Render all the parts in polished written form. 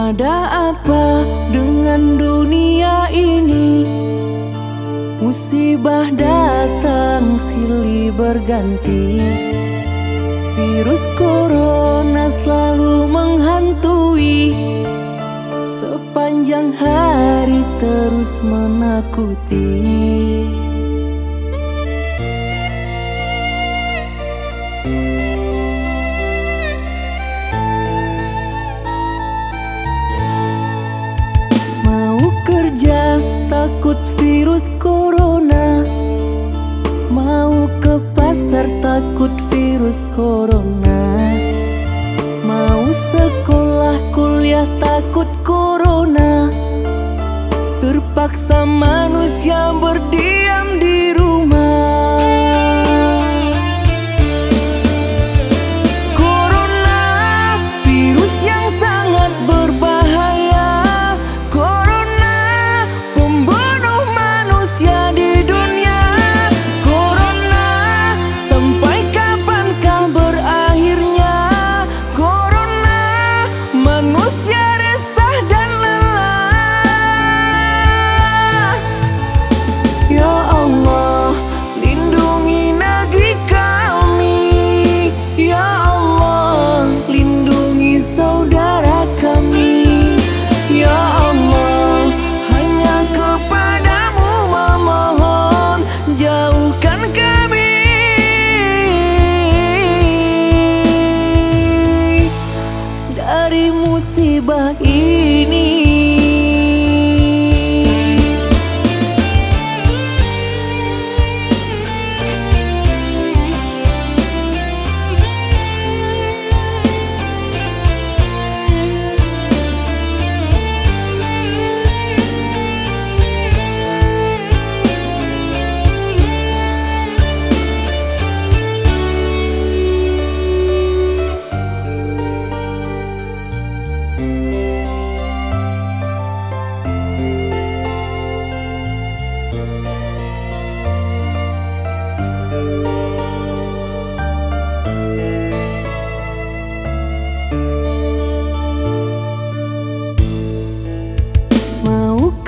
Ada apa dengan dunia ini? Musibah datang silih berganti. Virus corona selalu menghantui. Sepanjang hari terus menakuti. Takut virus corona, mau ke pasar takut virus corona, mau sekolah kuliah takut corona. Terpaksa manusia berdiam di rumah. Dari musibah ini.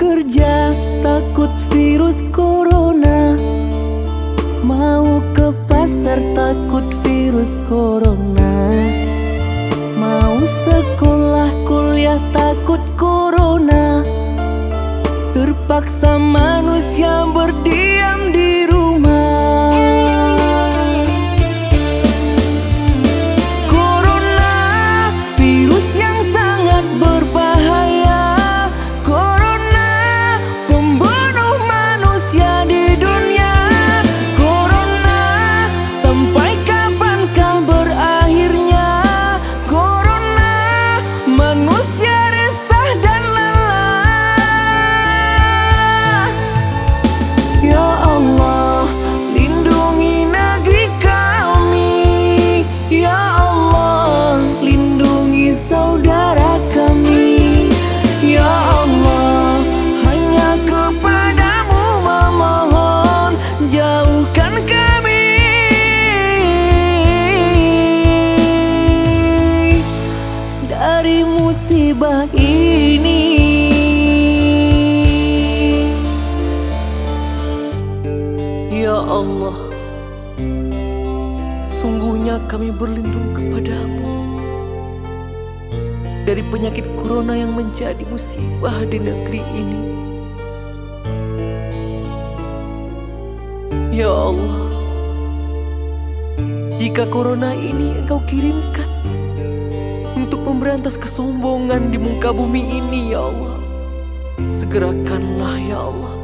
Kerja takut virus corona, mau ke pasar takut virus corona, mau sekolah kuliah takut corona. Terpaksa manusia berdiam di rumah. Dari musibah ini. Ya Allah, sesungguhnya kami berlindung kepadamu dari penyakit corona yang menjadi musibah di negeri ini. Ya Allah, jika corona ini Engkau kirimkan untuk memberantas kesombongan di muka bumi ini, ya Allah, segerakanlah ya Allah.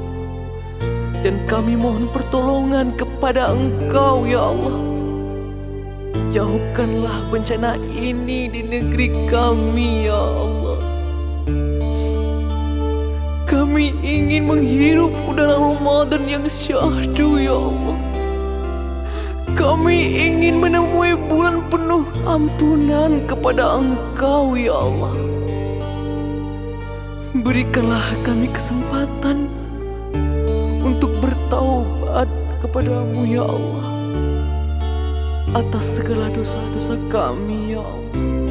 Dan kami mohon pertolongan kepada Engkau ya Allah. Jauhkanlah bencana ini di negeri kami ya Allah. Kami ingin menghirup udara Ramadan yang syahdu ya Allah. Kami ingin menemui bulan penuh ampunan kepada Engkau ya Allah. Berikanlah kami kesempatan untuk bertaubat kepadamu ya Allah atas segala dosa-dosa kami ya Allah.